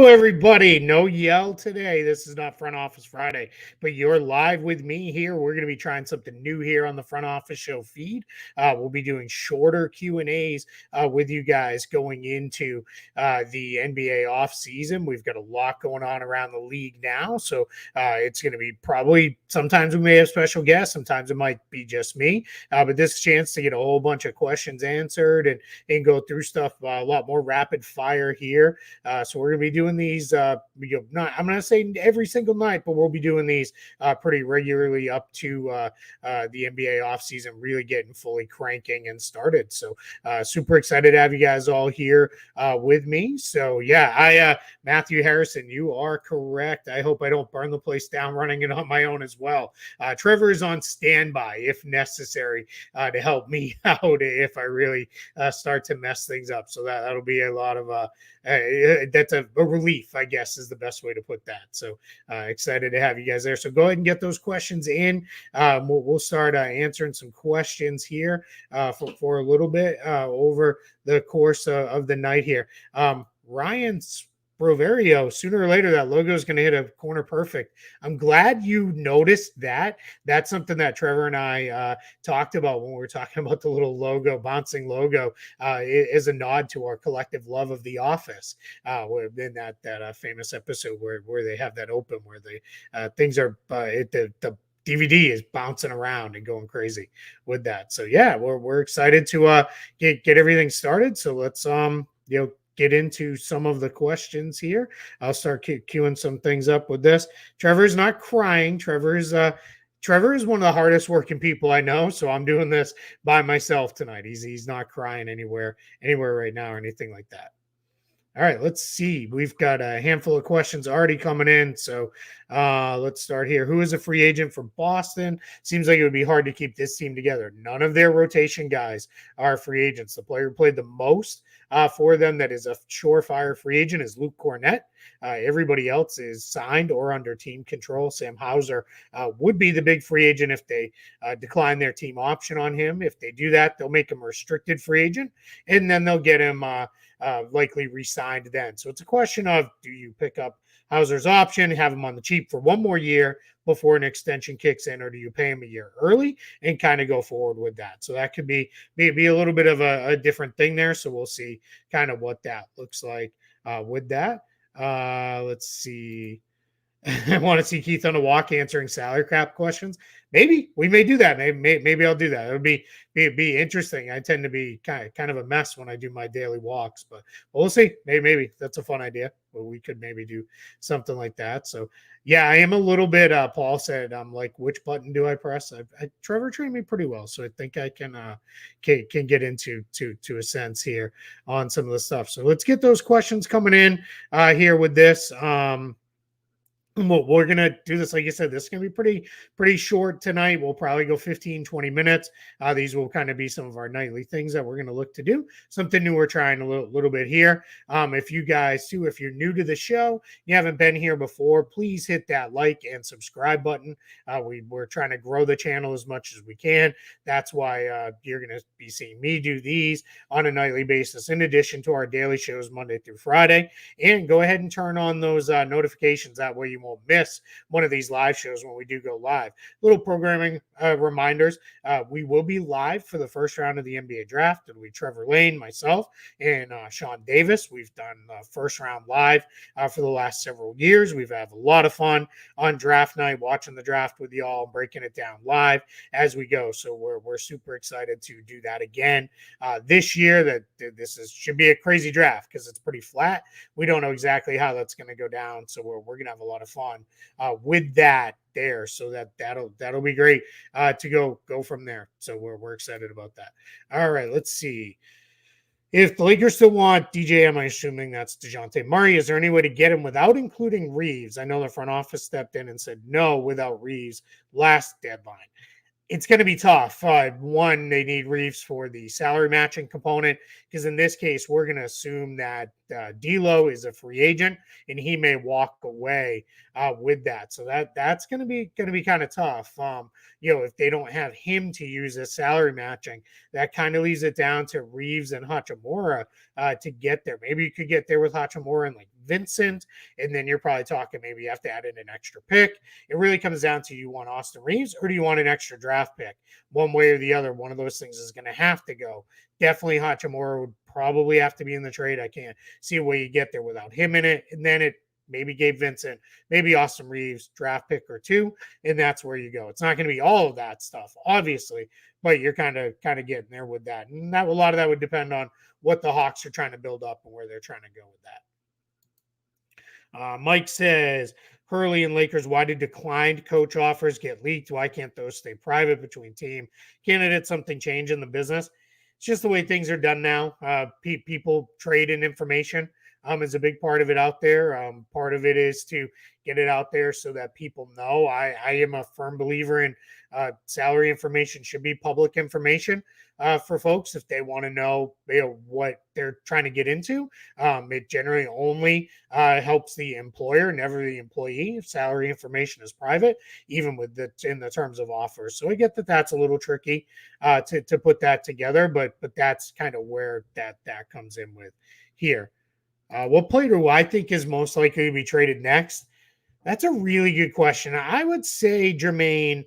everybody. No yell today. This is not Front Office Friday, but you're live with me here. We're going to be trying something new here on the Front Office Show feed. We'll be doing shorter Q&As with you guys going into the NBA offseason. We've got a lot going on around the league now, so it's going to be probably sometimes we may have special guests, sometimes it might be just me, but this chance to get a whole bunch of questions answered and go through stuff a lot more rapid fire here. So we're going to be doing these, I'm not going to say every single night, but we'll be doing these pretty regularly up to the NBA offseason really getting fully cranking and started. So super excited to have you guys all here with me. So yeah, Matthew Harrison, you are correct. I hope I don't burn the place down running it on my own as well. Trevor is on standby if necessary to help me out if I really start to mess things up. So that'll be a lot of that's a relief, I guess, is the best way to put that. So excited to have you guys there. So go ahead and get those questions in. We'll start answering some questions here for a little bit over the course of the night here. Ryan's Proverio, sooner or later, that logo is going to hit a corner perfect. I'm glad you noticed that. That's something that Trevor and I talked about when we were talking about the little logo, bouncing logo, is a nod to our collective love of The Office. In that famous episode where they have that open, where the things are the DVD is bouncing around and going crazy with that. So yeah, we're excited to get everything started. So let's get into some of the questions here. I'll start queuing some things up with this. Trevor's not crying. Trevor is one of the hardest working people I know, so I'm doing this by myself tonight. He's not crying anywhere right now or anything like that. All right, let's see. We've got a handful of questions already coming in. So let's start here. Who is a free agent for Boston? Seems like it would be hard to keep this team together. None of their rotation guys are free agents. The player who played the most for them that is a surefire free agent is Luke Cornett. Everybody else is signed or under team control. Sam Hauser would be the big free agent if they decline their team option on him. If they do that, they'll make him a restricted free agent, and then they'll get him likely re-signed then. So it's a question of, do you pick up Hauser's option, have him on the cheap for one more year before an extension kicks in, or do you pay him a year early and kind of go forward with that? So that could be a little bit of a different thing there. So we'll see kind of what that looks like with that. Let's see. I want to see Keith on a walk answering salary cap questions. Maybe we may do that. Maybe I'll do that. It would be interesting. I tend to be kind of a mess when I do my daily walks, but we'll see. Maybe that's a fun idea. But we could maybe do something like that. So yeah, I am a little bit. Paul said, "I'm like, which button do I press?" Trevor trained me pretty well, so I think I can get into a sense here on some of the stuff. So let's get those questions coming in here with this. We're going to do this. Like I said, this is going to be pretty short tonight. We'll probably go 15, 20 minutes. These will kind of be some of our nightly things that we're going to look to do. Something new we're trying a little bit here. If you guys too, if you're new to the show, you haven't been here before, please hit that like and subscribe button. We're trying to grow the channel as much as we can. That's why you're going to be seeing me do these on a nightly basis, in addition to our daily shows Monday through Friday. And go ahead and turn on those notifications. That way you won't miss one of these live shows when we do go live. Little programming reminders. We will be live for the first round of the NBA draft. It'll be Trevor Lane, myself, and Sean Davis. We've done first round live for the last several years. We've had a lot of fun on draft night, watching the draft with y'all, breaking it down live as we go. So we're super excited to do that again this year. Should be a crazy draft because it's pretty flat. We don't know exactly how that's going to go down. So we're going to have a lot of fun with that there. So that'll be great to go from there. So we're excited about that. All right, let's see. If the Lakers still want DJ, I'm assuming that's DeJounte Murray. Is there any way to get him without including Reeves? I know the front office stepped in and said no without Reeves last deadline. It's going to be tough. One, they need Reeves for the salary matching component, because in this case, we're going to assume that D'Lo is a free agent and he may walk away with that. So that's going to be kind of tough. If they don't have him to use as salary matching, that kind of leaves it down to Reeves and Hachimura to get there. Maybe you could get there with Hachimura and like Vincent, and then you're probably talking maybe you have to add in an extra pick. It really comes down to, you want Austin Reeves or do you want an extra draft pick? One way or the other, one of those things is going to have to go. Definitely Hachimura would probably have to be in the trade. I can't see a way you get there without him in it. And then it maybe Gabe Vincent, maybe Austin Reeves, draft pick or two, and that's where you go. It's not going to be all of that stuff, obviously, but you're kind of getting there with that. And that, a lot of that would depend on what the Hawks are trying to build up and where they're trying to go with that. Mike says, Hurley and Lakers, why did declined coach offers get leaked? Why can't those stay private between team candidates? Something change in the business? It's just the way things are done now. People trade in information is a big part of it out there. Part of it is to get it out there so that people know. I am a firm believer in salary information should be public information for folks if they want to know, what they're trying to get into. It generally only helps the employer, never the employee. If salary information is private, even with in the terms of offers. So I get that that's a little tricky to put that together, but that's kind of where that comes in with here. What player do I think is most likely to be traded next? That's a really good question. I would say Jermaine,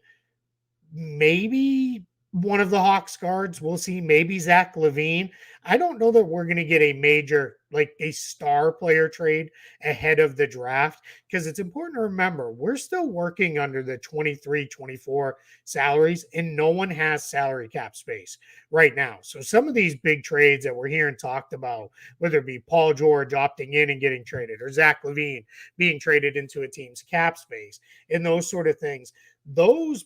maybe one of the Hawks guards. We'll see. Maybe Zach LaVine. I don't know that we're going to get a major, like a star player trade ahead of the draft, because it's important to remember we're still working under the 23-24 salaries and no one has salary cap space right now. So some of these big trades that we're hearing talked about, whether it be Paul George opting in and getting traded or Zach LaVine being traded into a team's cap space and those sort of things, those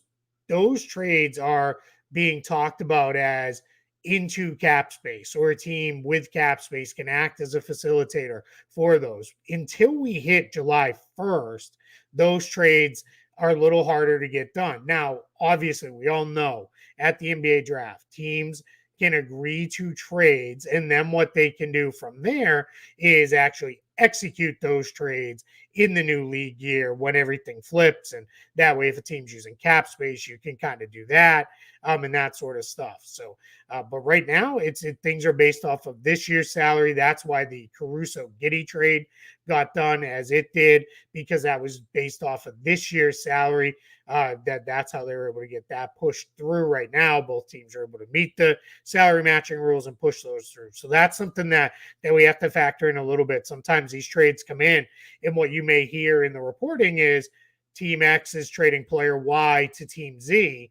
trades are being talked about as into cap space, or a team with cap space can act as a facilitator for those. Until we hit July 1st, those trades are a little harder to get done. Now, obviously, we all know at the NBA draft, teams can agree to trades, and then what they can do from there is actually execute those trades in the new league year when everything flips. And that way, if a team's using cap space, you can kind of do that and that sort of stuff. So, but right now, things are based off of this year's salary. That's why the Caruso-Giddey trade got done as it did, because that was based off of this year's salary. That's how they were able to get that pushed through right now. Both teams are able to meet the salary matching rules and push those through. So that's something that we have to factor in a little bit. Sometimes these trades come in, and what you may hear in the reporting is Team X is trading player Y to Team Z,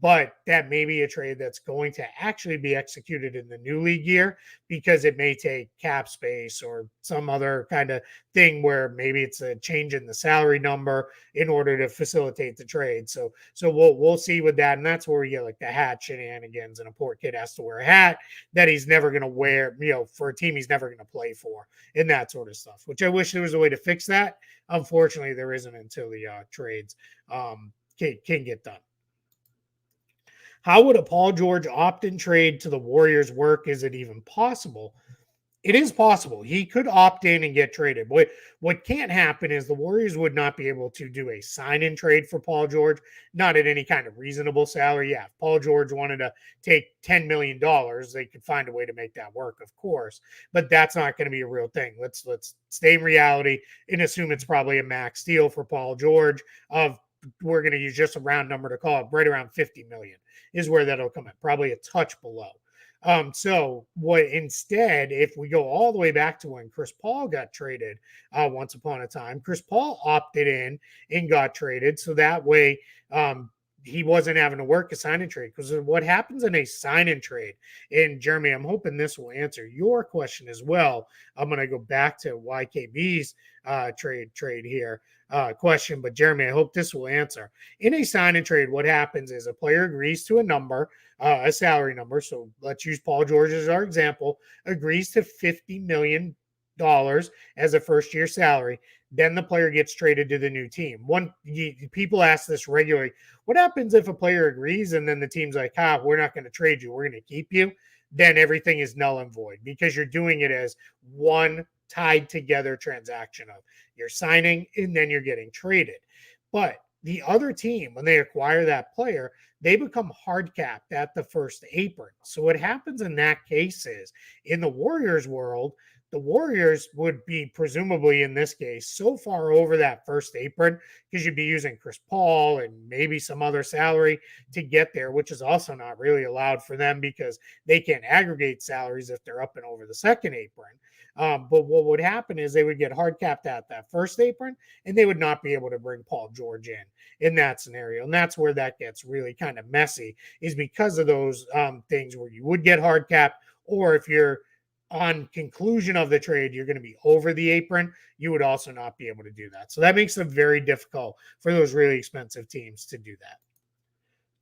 but that may be a trade that's going to actually be executed in the new league year, because it may take cap space or some other kind of thing where maybe it's a change in the salary number in order to facilitate the trade. So we'll see with that. And that's where we get like the hat shenanigans, and a poor kid has to wear a hat that he's never going to wear, for a team he's never going to play for, and that sort of stuff, which I wish there was a way to fix that. Unfortunately, there isn't until the trades can get done. How would a Paul George opt-in trade to the Warriors work? Is it even possible? It is possible. He could opt in and get traded. What can't happen is the Warriors would not be able to do a sign-in trade for Paul George, not at any kind of reasonable salary. Yeah, if Paul George wanted to take $10 million, they could find a way to make that work, of course. But that's not going to be a real thing. Let's stay in reality and assume it's probably a max deal for Paul George of, we're going to use just a round number to call it, right around 50 million is where that'll come in, probably a touch below. So what instead, if we go all the way back to when Chris Paul got traded once upon a time, Chris Paul opted in and got traded. So that way he wasn't having to work a sign-in trade, because what happens in a sign-in trade, and Jeremy, I'm hoping this will answer your question as well. I'm going to go back to YKB's trade here question, but Jeremy, I hope this will answer. In a sign-in trade, what happens is a player agrees to a number, a salary number. So let's use Paul George as our example, agrees to $50 million as a first-year salary. Then the player gets traded to the new team. People ask this regularly. What happens if a player agrees and then the team's like, we're not going to trade you, we're going to keep you? Then everything is null and void, because you're doing it as one tied together transaction of you're signing and then you're getting traded. But the other team, when they acquire that player, they become hard capped at the first apron. So what happens in that case is, in the Warriors world, The Warriors would be presumably in this case so far over that first apron because you'd be using Chris Paul and maybe some other salary to get there, which is also not really allowed for them because they can't aggregate salaries if they're up and over the second apron. But what would happen is they would get hard capped at that first apron and they would not be able to bring Paul George in that scenario. And that's where that gets really kind of messy, is because of those things where you would get hard capped, or if you're on conclusion of the trade, you're going to be over the apron, you would also not be able to do that. So that makes it very difficult for those really expensive teams to do that.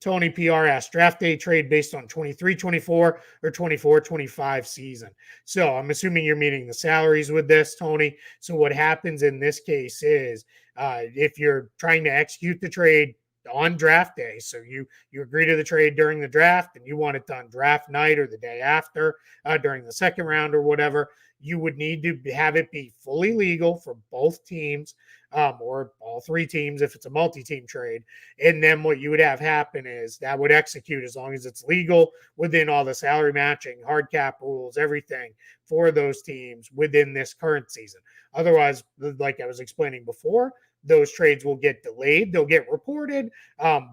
Tony PR asked, draft day trade based on 23-24 or 24-25 season. So I'm assuming you're meaning the salaries with this, Tony. So what happens in this case is if you're trying to execute the trade on draft day, so you agree to the trade during the draft and you want it done draft night or the day after during the second round or whatever, you would need to have it be fully legal for both teams or all three teams if it's a multi-team trade. And then what you would have happen is that would execute as long as it's legal within all the salary matching, hard cap rules, everything for those teams within this current season. Otherwise, like I was explaining before, those trades will get delayed. They'll get reported.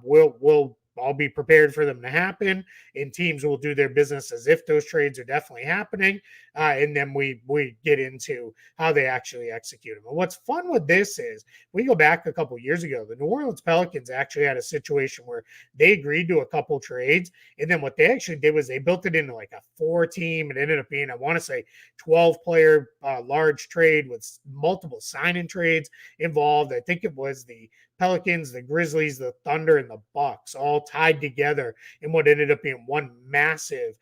We'll all be prepared for them to happen, and teams will do their business as if those trades are definitely happening. And then we get into how they actually execute them. And what's fun with this is we go back a couple years ago, the New Orleans Pelicans actually had a situation where they agreed to a couple trades. And then what they actually did was they built it into like a 4-team. It ended up being, I want to say, 12-player large trade with multiple sign-in trades involved. I think it was the Pelicans, the Grizzlies, the Thunder, and the Bucks all tied together in what ended up being one massive,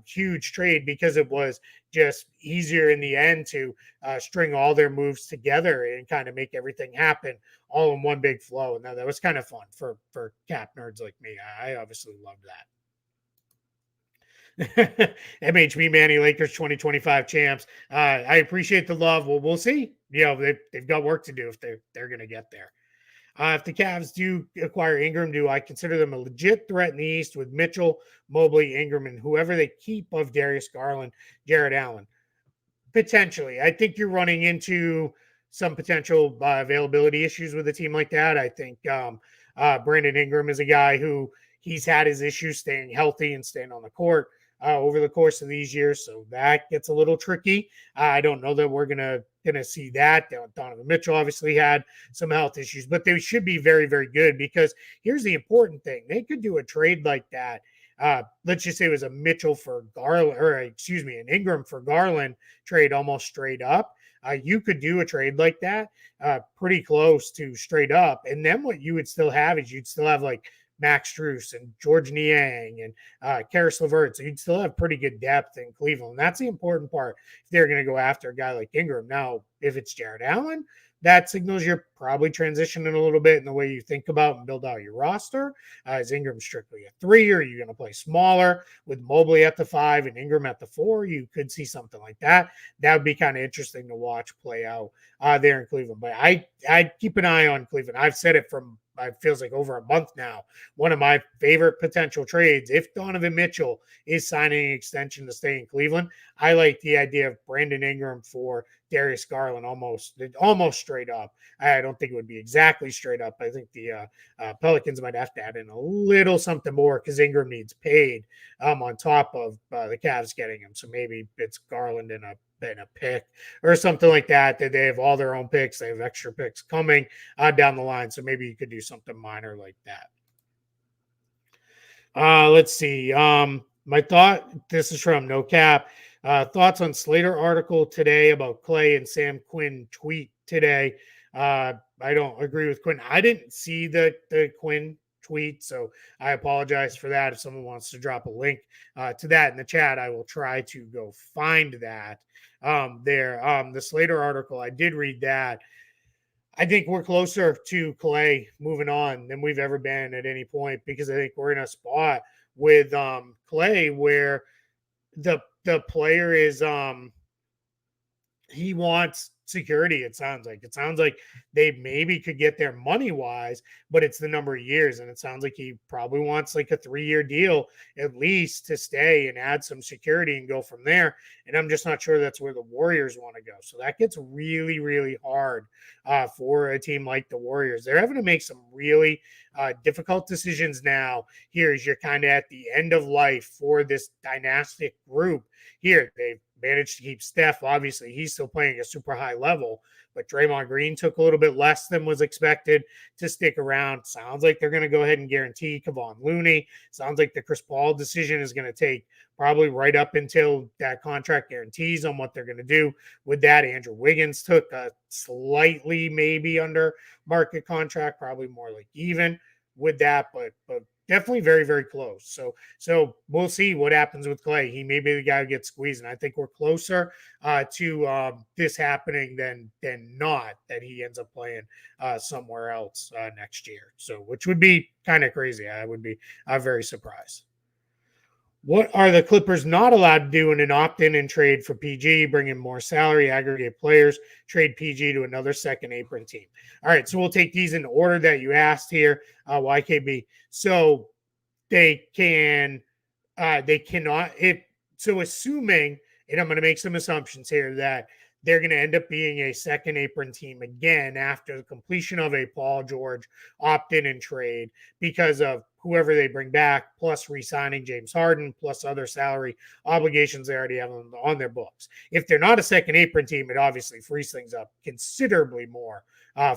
huge trade because it was just easier in the end to string all their moves together and kind of make everything happen all in one big flow. And that was kind of fun for cap nerds like me. I obviously loved that. MHB Manny Lakers 2025 champs. I appreciate the love. Well, we'll see. You know, they've got work to do if they're going to get there. If the Cavs do acquire Ingram, do I consider them a legit threat in the East with Mitchell, Mobley, Ingram, and whoever they keep of Darius Garland, Jared Allen? Potentially. I think you're running into some potential availability issues with a team like that. I think Brandon Ingram is a guy who he's had his issues staying healthy and staying on the court over the course of these years. So that gets a little tricky. I don't know that we're going to see that. Donovan Mitchell obviously had some health issues, but they should be very, very good because here's the important thing. They could do a trade like that. Let's just say it was a Mitchell for Garland, or excuse me, an Ingram for Garland trade almost straight up. You could do a trade like that pretty close to straight up. And then what you would still have is you'd still have like Max Strus and George Niang and Karis LeVert. So you'd still have pretty good depth in Cleveland. That's the important part if they're going to go after a guy like Ingram. Now, if it's Jared Allen, that signals you're probably transitioning a little bit in the way you think about and build out your roster. Is Ingram strictly a 3, or are you going to play smaller with Mobley at the 5 and Ingram at the 4? You could see something like that. That would be kind of interesting to watch play out there in Cleveland. But I'd keep an eye on Cleveland. I've said it from it feels like over a month now. One of my favorite potential trades, if Donovan Mitchell is signing an extension to stay in Cleveland, I like the idea of Brandon Ingram for Darius Garland almost straight up. I don't think it would be exactly straight up. I think the Pelicans might have to add in a little something more because Ingram needs paid on top of the Cavs getting him. So maybe it's Garland and a pick or something like that. That they have all their own picks. They have extra picks coming down the line. So maybe you could do something minor like that. Let's see. My thought, this is from No Cap. Thoughts on Slater article today about Klay and Sam Quinn tweet today. I don't agree with Quinn. I didn't see the Quinn tweet, so I apologize for that. If someone wants to drop a link to that in the chat, I will try to go find that there. The Slater article, I did read that. I think we're closer to Klay moving on than we've ever been at any point because I think we're in a spot with Klay where the player is he wants security. It sounds like they maybe could get there money wise, but it's the number of years, and it sounds like he probably wants like a 3-year deal at least to stay and add some security and go from there. And I'm just not sure that's where the Warriors want to go. So that gets really, really hard for a team like the Warriors. They're having to make some really difficult decisions now. Here, as you're kind of at the end of life for this dynastic group. Here, they've managed to keep Steph. Obviously, he's still playing a super high level, but Draymond Green took a little bit less than was expected to stick around. Sounds like they're going to go ahead and guarantee Kevon Looney. Sounds like the Chris Paul decision is going to take probably right up until that contract guarantees on what they're going to do with that. Andrew Wiggins took a slightly maybe under market contract, probably more like even with that, but definitely very, very close. So we'll see what happens with Klay. He may be the guy who gets squeezed, and I think we're closer to this happening than not, that he ends up playing somewhere else next year. So, which would be kind of crazy. I would be very surprised. What are the Clippers not allowed to do in an opt-in and trade for PG, bring in more salary, aggregate players, trade PG to another second apron team? All right, so we'll take these in the order that you asked here, YKB. So they cannot, assuming, and I'm going to make some assumptions here, that they're going to end up being a second apron team again after the completion of a Paul George opt-in and trade because of whoever they bring back, plus re-signing James Harden, plus other salary obligations they already have on their books. If they're not a second apron team, it obviously frees things up considerably more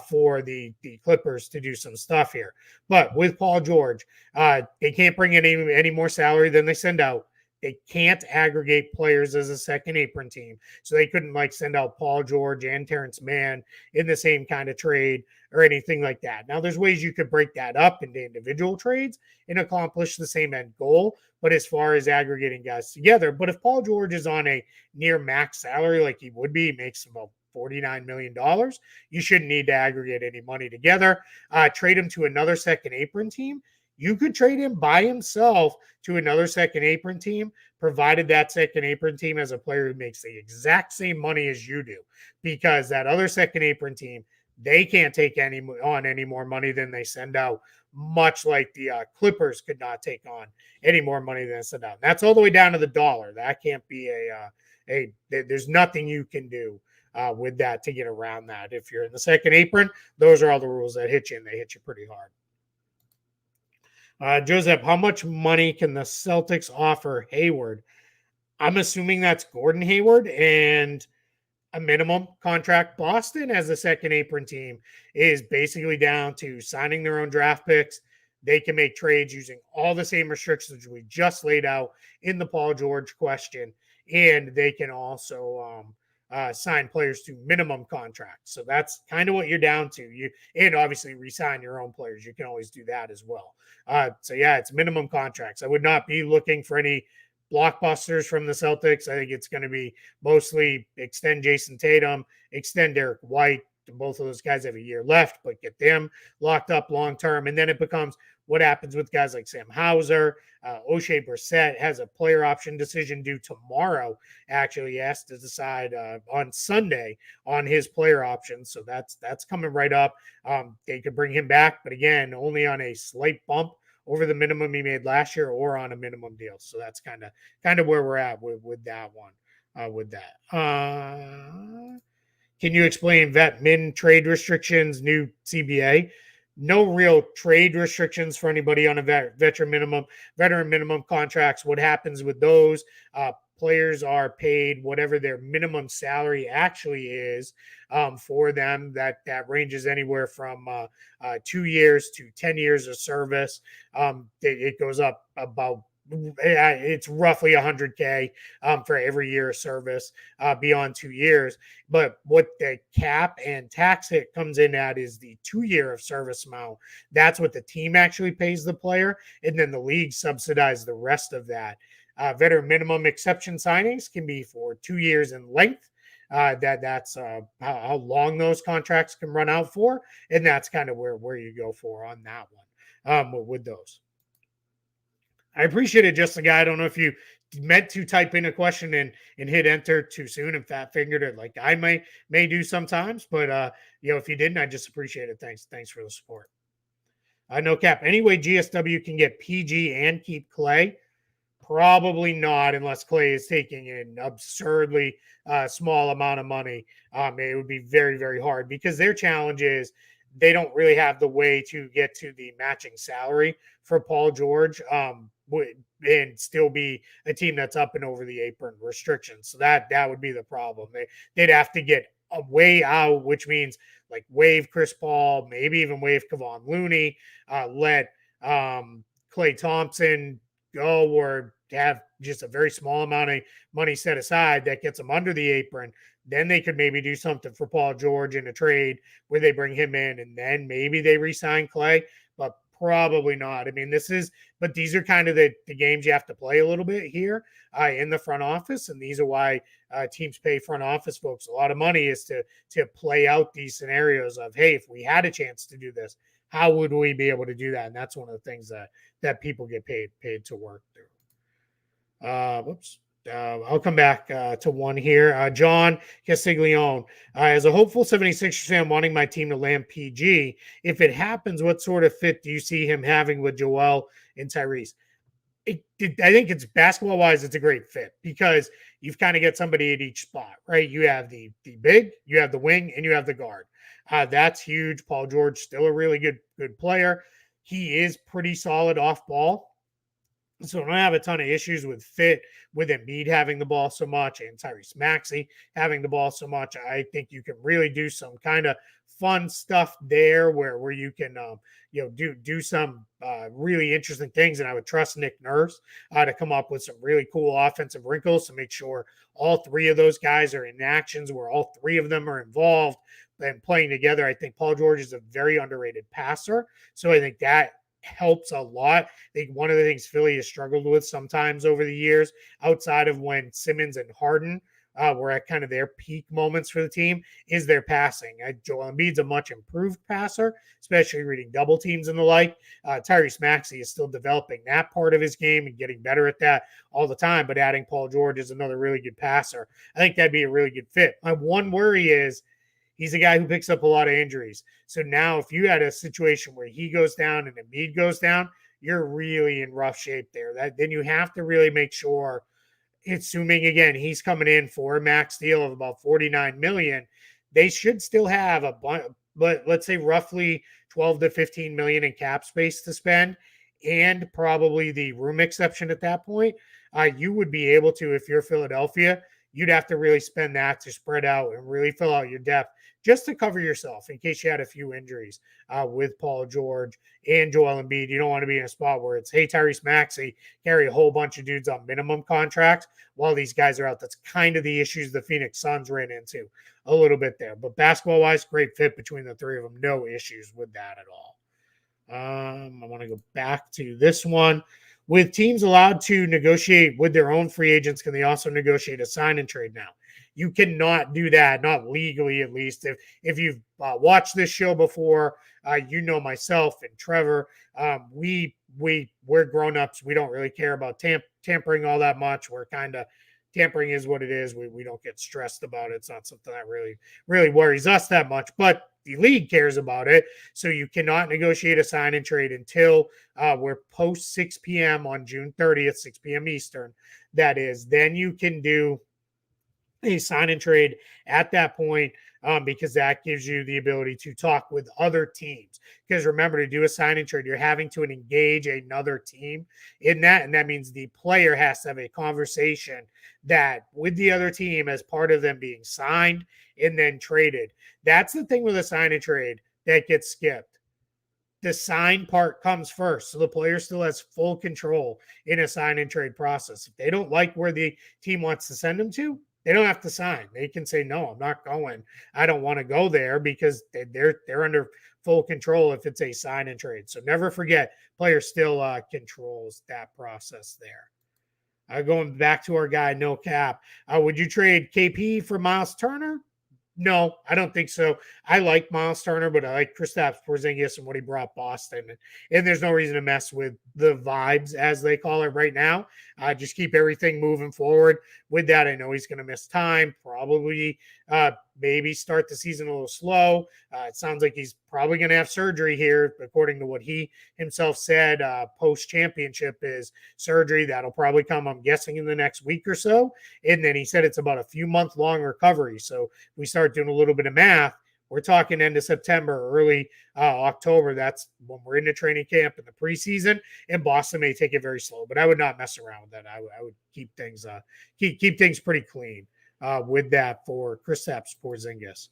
for the Clippers to do some stuff here. But with Paul George, they can't bring in any more salary than they send out. They can't aggregate players as a second apron team. So they couldn't like send out Paul George and Terrence Mann in the same kind of trade or anything like that. Now, there's ways you could break that up into individual trades and accomplish the same end goal. But as far as aggregating guys together, but if Paul George is on a near max salary like he would be, he makes about $49 million, you shouldn't need to aggregate any money together. Trade him to another second apron team. You could trade him by himself to another second apron team, provided that second apron team has a player who makes the exact same money as you do, because that other second apron team, they can't take any more money than they send out, much like the Clippers could not take on any more money than they send out. That's all the way down to the dollar. That can't be there's nothing you can do with that to get around that. If you're in the second apron, those are all the rules that hit you, and they hit you pretty hard. Joseph, how much money can the Celtics offer Hayward? I'm assuming that's Gordon Hayward and a minimum contract. Boston, as a second apron team, is basically down to signing their own draft picks. They can make trades using all the same restrictions we just laid out in the Paul George question, and they can also sign players to minimum contracts. So that's kind of what you're down to. And obviously re-sign your own players. You can always do that as well. So yeah, it's minimum contracts. I would not be looking for any blockbusters from the Celtics. I think it's going to be mostly extend Jason Tatum, extend Derek White. Both of those guys have a year left, but get them locked up long term. And then it becomes what happens with guys like Sam Hauser. O'Shea Brissett has a player option decision due tomorrow. Actually, he has to decide on Sunday on his player options. So that's coming right up. They could bring him back, but again, only on a slight bump over the minimum he made last year or on a minimum deal. So that's kind of where we're at with that one. Can you explain vet min trade restrictions, new CBA? No real trade restrictions for anybody on a veteran minimum contracts. What happens with those? Players are paid whatever their minimum salary actually is for them. That ranges anywhere from 2 years to 10 years of service. It goes up about, it's roughly $100K for every year of service beyond 2 years. But what the cap and tax hit comes in at is the 2 year of service amount. That's what the team actually pays the player, and then the league subsidizes the rest of that. Veteran minimum exception signings can be for 2 years in length. That's how long those contracts can run out for, and that's kind of where you go for on that one with those. I appreciate it, Just the Guy. I don't know if you meant to type in a question and hit enter too soon and fat fingered it like I may do sometimes. But if you didn't, I just appreciate it. Thanks for the support. No cap. Anyway, GSW can get PG and keep Klay. Probably not, unless Klay is taking an absurdly small amount of money. It would be very, very hard because their challenge is they don't really have the way to get to the matching salary for Paul George and still be a team that's up and over the apron restrictions. So that would be the problem. They'd have to get a way out, which means like waive Chris Paul, maybe even waive Kevon Looney, let Klay Thompson go, or have just a very small amount of money set aside that gets them under the apron. Then they could maybe do something for Paul George in a trade where they bring him in and then maybe they re-sign Klay, but probably not. I mean, but these are kind of the games you have to play a little bit here in the front office. And these are why teams pay front office folks a lot of money, is to play out these scenarios of, hey, if we had a chance to do this, how would we be able to do that? And that's one of the things that people get paid to work through. I'll come back to one here. John Castiglione. As a hopeful 76ers fan wanting my team to land PG, if it happens, what sort of fit do you see him having with Joel and Tyrese? I think it's basketball-wise, it's a great fit because you've kind of got somebody at each spot, right? You have the big, you have the wing, and you have the guard. That's huge. Paul George, still a really good player. He is pretty solid off ball. So I don't have a ton of issues with fit with Embiid having the ball so much and Tyrese Maxey having the ball so much. I think you can really do some kind of fun stuff there where you can do some really interesting things. And I would trust Nick Nurse to come up with some really cool offensive wrinkles to make sure all three of those guys are in actions where all three of them are involved and playing together. I think Paul George is a very underrated passer. So I think that helps a lot. I think one of the things Philly has struggled with sometimes over the years, outside of when Simmons and Harden were at kind of their peak moments for the team, is their passing. Joel Embiid's a much improved passer, especially reading double teams and the like. Tyrese Maxey is still developing that part of his game and getting better at that all the time, but adding Paul George is another really good passer. I think that'd be a really good fit. My one worry is he's a guy who picks up a lot of injuries. So now if you had a situation where he goes down and Embiid goes down, you're really in rough shape there. Then you have to really make sure, assuming, again, he's coming in for a max deal of about $49 million, they should still have a bunch, but let's say roughly 12 to 15 million in cap space to spend, and probably the room exception at that point. You would be able to, if you're Philadelphia, you'd have to really spend that to spread out and really fill out your depth just to cover yourself in case you had a few injuries with Paul George and Joel Embiid. You don't want to be in a spot where it's, hey, Tyrese Maxey, carry a whole bunch of dudes on minimum contracts while these guys are out. That's kind of the issues the Phoenix Suns ran into a little bit there. But basketball-wise, great fit between the three of them. No issues with that at all. I want to go back to this one. With teams allowed to negotiate with their own free agents, can they also negotiate a sign and trade now? You cannot do that, not legally at least. If you've watched this show before, myself and Trevor, we're grown-ups. We don't really care about tampering all that much. We're kind of, tampering is what it is. We don't get stressed about it. It's not something that really worries us that much, but the league cares about it. So you cannot negotiate a sign and trade until we're post 6 p.m. on June 30th, 6 p.m. Eastern. That is, then you can do a sign and trade at that point because that gives you the ability to talk with other teams. Because remember, to do a sign and trade, you're having to engage another team in that. And that means the player has to have a conversation that with the other team as part of them being signed and then traded. That's the thing with a sign and trade that gets skipped. The sign part comes first. So the player still has full control in a sign and trade process. If they don't like where the team wants to send them to, they don't have to sign. They can say, no, I'm not going. I don't want to go there, because they're under full control if it's a sign and trade. So never forget, player still controls that process there. Going back to our guy, No Cap. Would you trade KP for Miles Turner? No, I don't think so. I like Miles Turner, but I like Kristaps Porzingis and what he brought Boston. And there's no reason to mess with the vibes, as they call it right now. Just keep everything moving forward. With that, I know he's going to miss time, probably uh, maybe start the season a little slow. It sounds like he's probably going to have surgery here, according to what he himself said. Post championship is surgery. That'll probably come, I'm guessing, in the next week or so. And then he said it's about a few month long recovery. So we start doing a little bit of math, we're talking end of September, early October. That's when we're in the training camp in the preseason, and Boston may take it very slow. But I would not mess around with that. I would keep things keep things pretty clean with that for Kristaps Porzingis.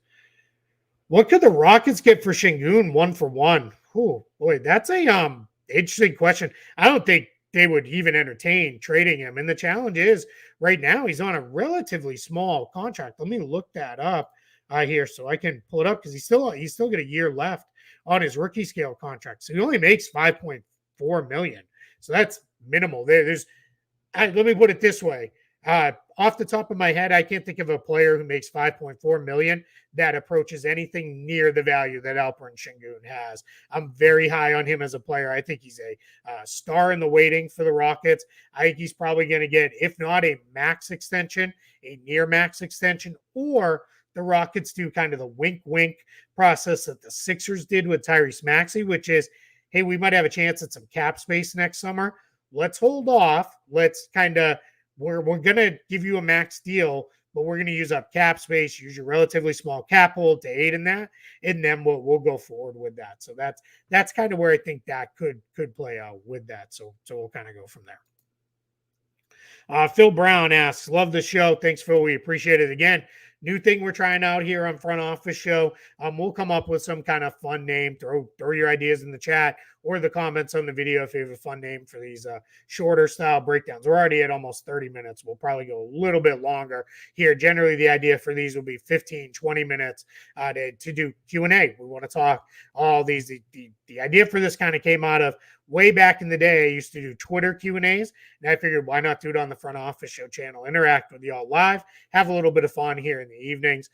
What could the Rockets get for Şengün 1-for-1? Oh boy, that's a interesting question. I don't think they would even entertain trading him. And the challenge is right now he's on a relatively small contract. Let me look that up here so I can pull it up because he's still got a year left on his rookie scale contract. So he only makes 5.4 million. So that's minimal. Let me put it this way. Off the top of my head, I can't think of a player who makes 5.4 million that approaches anything near the value that Alperen Şengün has. I'm very high on him as a player. I think he's a star in the waiting for the Rockets. I think he's probably going to get, if not a max extension, a near max extension, or the Rockets do kind of the wink process that the Sixers did with Tyrese Maxey, which is, hey, we might have a chance at some cap space next summer. Let's hold off. Let's kind of we're going to give you a max deal, but we're going to use up cap space, use your relatively small cap hold to aid in that, and then we'll go forward with that. So that's kind of where I think that could play out with that. So we'll kind of go from there. Phil Brown asks, love the show. Thanks, Phil. We appreciate it. Again, new thing we're trying out here on Front Office Show. We'll come up with some kind of fun name. Throw your ideas in the chat or the comments on the video if you have a fun name for these shorter style breakdowns. We're already at almost 30 minutes. We'll probably go a little bit longer here. Generally, the idea for these will be 15, 20 minutes to do Q&A. We want to talk all these. The idea for this kind of came out of way back in the day. I used to do Twitter Q&As, and I figured why not do it on the Front Office Show channel, interact with y'all live, have a little bit of fun here in the evenings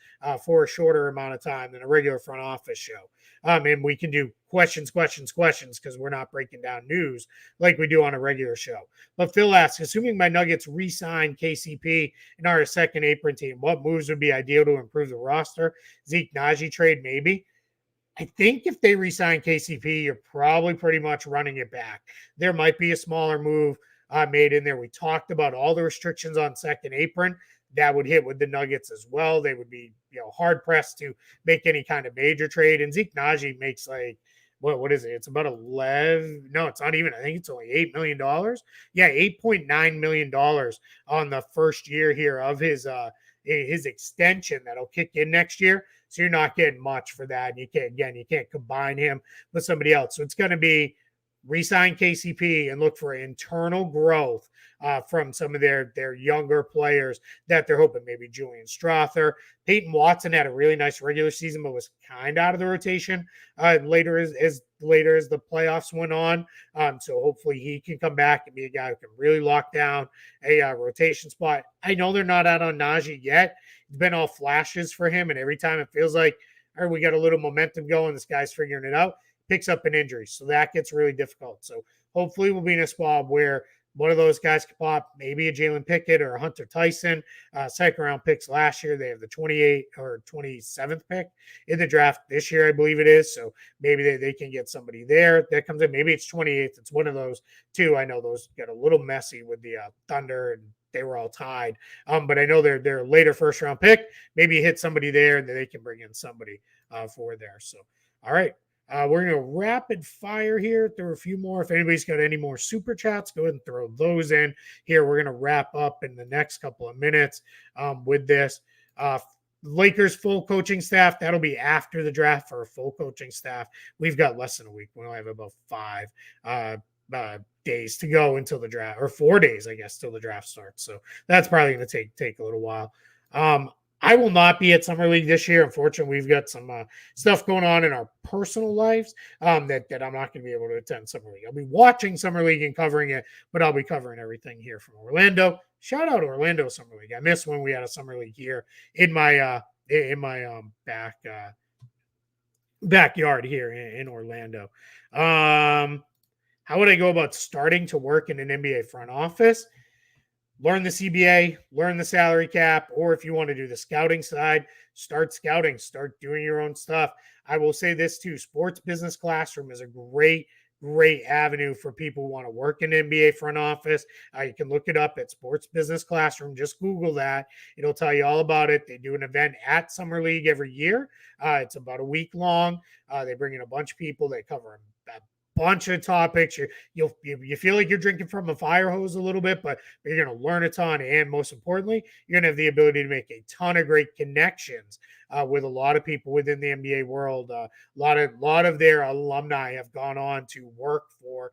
for a shorter amount of time than a regular Front Office show. And we can do questions because we're not breaking down news like we do on a regular show. But Phil asks, assuming my Nuggets re-sign KCP and are a second apron team, what moves would be ideal to improve the roster? Zeke Naji trade, maybe. I think if they re-sign KCP, you're probably pretty much running it back. There might be a smaller move made in there. We talked about all the restrictions on second apron. That would hit with the Nuggets as well. They would be, hard pressed to make any kind of major trade. And Zeke Naji makes like, what is it? It's about 11. No, it's not even. I think it's only $8 million. Yeah, $8.9 million on the first year here of his extension that'll kick in next year. So you're not getting much for that. You can't combine him with somebody else. So it's going to be re-sign KCP and look for internal growth from some of their younger players that they're hoping. Maybe Julian Strother. Peyton Watson had a really nice regular season, but was kind of out of the rotation later as the playoffs went on. So hopefully he can come back and be a guy who can really lock down a rotation spot. I know they're not out on Najee yet. It's been all flashes for him, and every time it feels like, all right, we got a little momentum going, this guy's figuring it out, picks up an injury. So that gets really difficult. So hopefully we'll be in a spot where one of those guys can pop, maybe a Jalen Pickett or a Hunter Tyson, second round picks last year. They have the 28th or 27th pick in the draft this year, I believe it is. So maybe they can get somebody there that comes in. Maybe it's 28th. It's one of those two. I know those get a little messy with the Thunder, and they were all tied. But I know they're a later first round pick. Maybe you hit somebody there and then they can bring in somebody for there. So, all right. We're going to rapid fire here through a few more. If anybody's got any more super chats, go ahead and throw those in here. We're going to wrap up in the next couple of minutes with this. Lakers full coaching staff. That'll be after the draft for a full coaching staff. We've got less than a week. We only have about 5 days to go until the draft, or 4 days, I guess, till the draft starts. So that's probably going to take a little while. I will not be at Summer League this year. Unfortunately, we've got some stuff going on in our personal lives that I'm not going to be able to attend Summer League. I'll be watching Summer League and covering it, but I'll be covering everything here from Orlando. Shout out Orlando Summer League. I miss when we had a Summer League here in my in my backyard here in Orlando. How would I go about starting to work in an NBA front office? Learn the CBA, learn the salary cap, or if you want to do the scouting side, start scouting, start doing your own stuff. I will say this too: Sports Business Classroom is a great avenue for people who want to work in NBA front office. You can look it up at Sports Business Classroom. Just Google that; it'll tell you all about it. They do an event at Summer League every year. It's about a week long. They bring in a bunch of people. They cover a bunch of topics. You feel like you're drinking from a fire hose a little bit, but you're going to learn a ton, and most importantly, you're going to have the ability to make a ton of great connections with a lot of people within the NBA world. A lot of their alumni have gone on to work for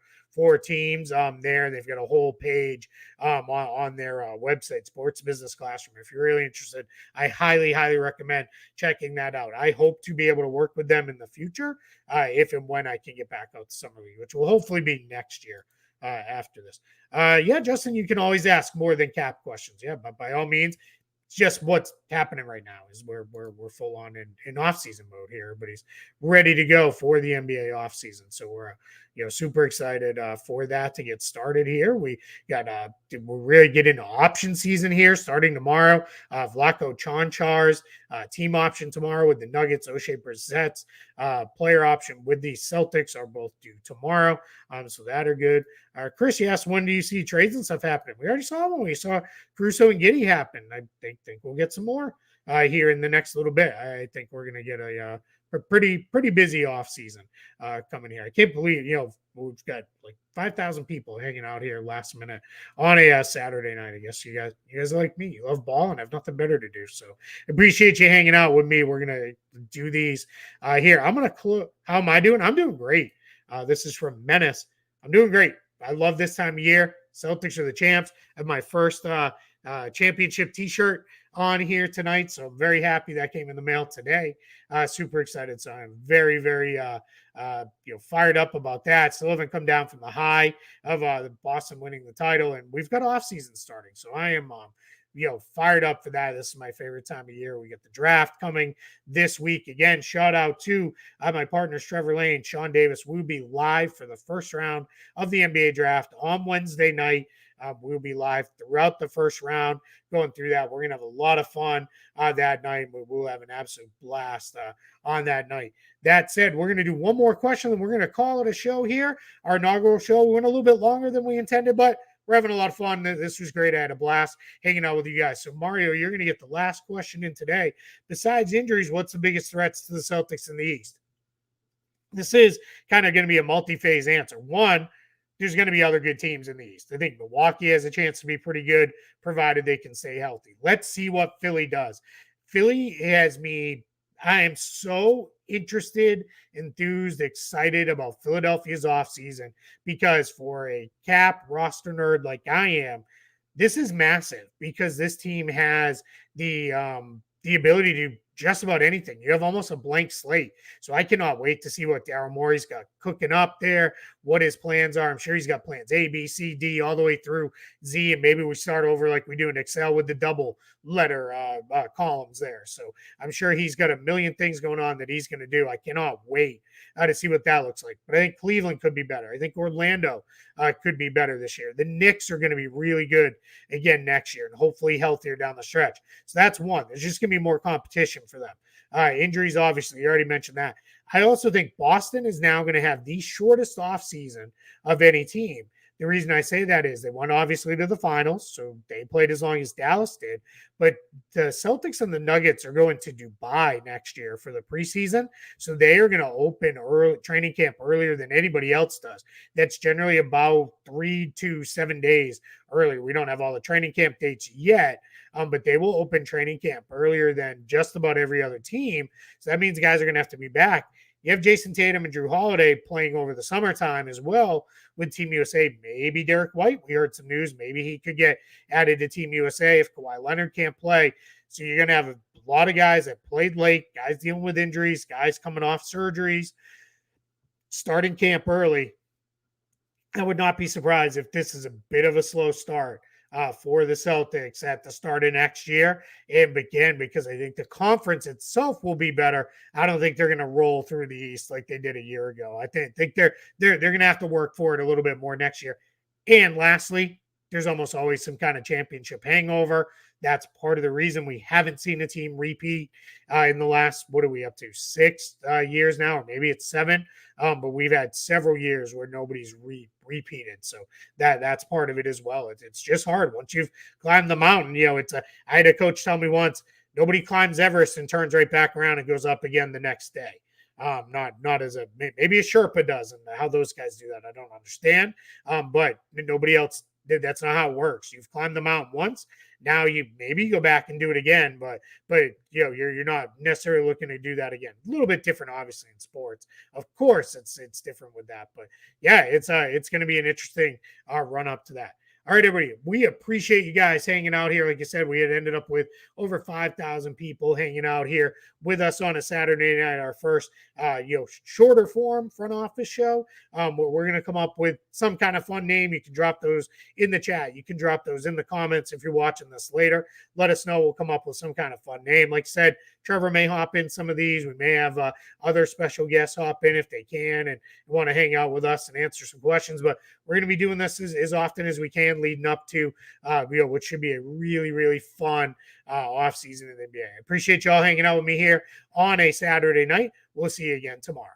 teams there. They've got a whole page on their website, Sports Business Classroom. If you're really interested, I highly recommend checking that out. I hope to be able to work with them in the future if and when I can get back out to Summer League, which will hopefully be next year after this. Yeah, Justin, you can always ask more than cap questions. Yeah, but by all means, it's just what's happening right now is we're full on in off-season mode here. Everybody's ready to go for the NBA off-season. So we're super excited for that to get started here. We're really getting into option season here starting tomorrow. Vlatko Čančar's team option tomorrow with the Nuggets. Oshae Brissett's player option with the Celtics are both due tomorrow. So that are good. Chris, you asked, when do you see trades and stuff happening? We already saw one. We saw Caruso and Giddey happen. I think we'll get some more here in the next little bit. I think we're going to get a pretty busy off season coming here. I can't believe we've got like 5,000 people hanging out here last minute on a Saturday night. I guess you guys are like me. You love ball and have nothing better to do. So appreciate you hanging out with me. We're gonna do these here. I'm gonna close. How am I doing? I'm doing great. This is from Menace. I'm doing great. I love this time of year. Celtics are the champs. I have my first championship T-shirt on here tonight, so I'm very happy that came in the mail today. Super excited, so I'm very fired up about that. Still haven't come down from the high of the Boston winning the title, and we've got off season starting, so I am fired up for that. This is my favorite time of year. We get the draft coming this week. Again, shout out to my partners, Trevor Lane, Sean Davis. We'll be live for the first round of the NBA draft on Wednesday night. We'll be live throughout the first round going through that. We're going to have a lot of fun that night. We'll have an absolute blast on that night. That said, we're going to do one more question, and we're going to call it a show here. Our inaugural show went a little bit longer than we intended, but we're having a lot of fun. This was great. I had a blast hanging out with you guys. So, Mario, you're going to get the last question in today. Besides injuries, what's the biggest threats to the Celtics in the East? This is kind of going to be a multi-phase answer. One, there's going to be other good teams in the East. I think Milwaukee has a chance to be pretty good, provided they can stay healthy. Let's see what Philly does. Philly has me. I am so interested, enthused, excited about Philadelphia's offseason because for a cap roster nerd like I am, this is massive because this team has the ability to do just about anything. You have almost a blank slate. So I cannot wait to see what Daryl Morey's got cooking up there, what his plans are. I'm sure he's got plans A, B, C, D, all the way through Z, and maybe we start over like we do in Excel with the double letter columns there. So I'm sure he's got a million things going on that he's going to do. I cannot wait to see what that looks like. But I think Cleveland could be better. I think Orlando could be better this year. The Knicks are going to be really good again next year and hopefully healthier down the stretch. So that's one. There's just going to be more competition for them. Injuries, obviously, you already mentioned that. I also think Boston is now going to have the shortest offseason of any team. The reason I say that is they went obviously to the finals, so they played as long as Dallas did. But the Celtics and the Nuggets are going to Dubai next year for the preseason, so they are going to open early training camp earlier than anybody else does. That's generally about 3 to 7 days earlier. We don't have all the training camp dates yet, but they will open training camp earlier than just about every other team. So that means guys are going to have to be back. You have Jason Tatum and Drew Holiday playing over the summertime as well with Team USA. Maybe Derek White. We heard some news. Maybe he could get added to Team USA if Kawhi Leonard can't play. So you're going to have a lot of guys that played late, guys dealing with injuries, guys coming off surgeries, starting camp early. I would not be surprised if this is a bit of a slow start for the Celtics at the start of next year. And again, because I think the conference itself will be better, I don't think they're going to roll through the East like they did a year ago. I think they're going to have to work for it a little bit more next year. And lastly, there's almost always some kind of championship hangover. That's part of the reason we haven't seen a team repeat in the last, what are we up to, 6 years now, or maybe it's 7. But we've had several years where nobody's repeated. So that's part of it as well. It's just hard. Once you've climbed the mountain, I had a coach tell me once, nobody climbs Everest and turns right back around and goes up again the next day. Not as maybe a Sherpa does, and how those guys do that, I don't understand. But nobody else did. That's not how it works. You've climbed the mountain once. Now you maybe go back and do it again, but you're not necessarily looking to do that again. A little bit different, obviously, in sports. Of course, it's different with that, but yeah, it's going to be an interesting run up to that. All right, everybody, we appreciate you guys hanging out here. Like I said, we had ended up with over 5,000 people hanging out here with us on a Saturday night, our first, shorter form front office show. We're going to come up with some kind of fun name. You can drop those in the chat. You can drop those in the comments if you're watching this later. Let us know. We'll come up with some kind of fun name. Like I said, Trevor may hop in some of these. We may have other special guests hop in if they can and want to hang out with us and answer some questions. But we're going to be doing this as often as we can leading up to, what should be a really, really fun offseason in the NBA. I appreciate y'all hanging out with me here on a Saturday night. We'll see you again tomorrow.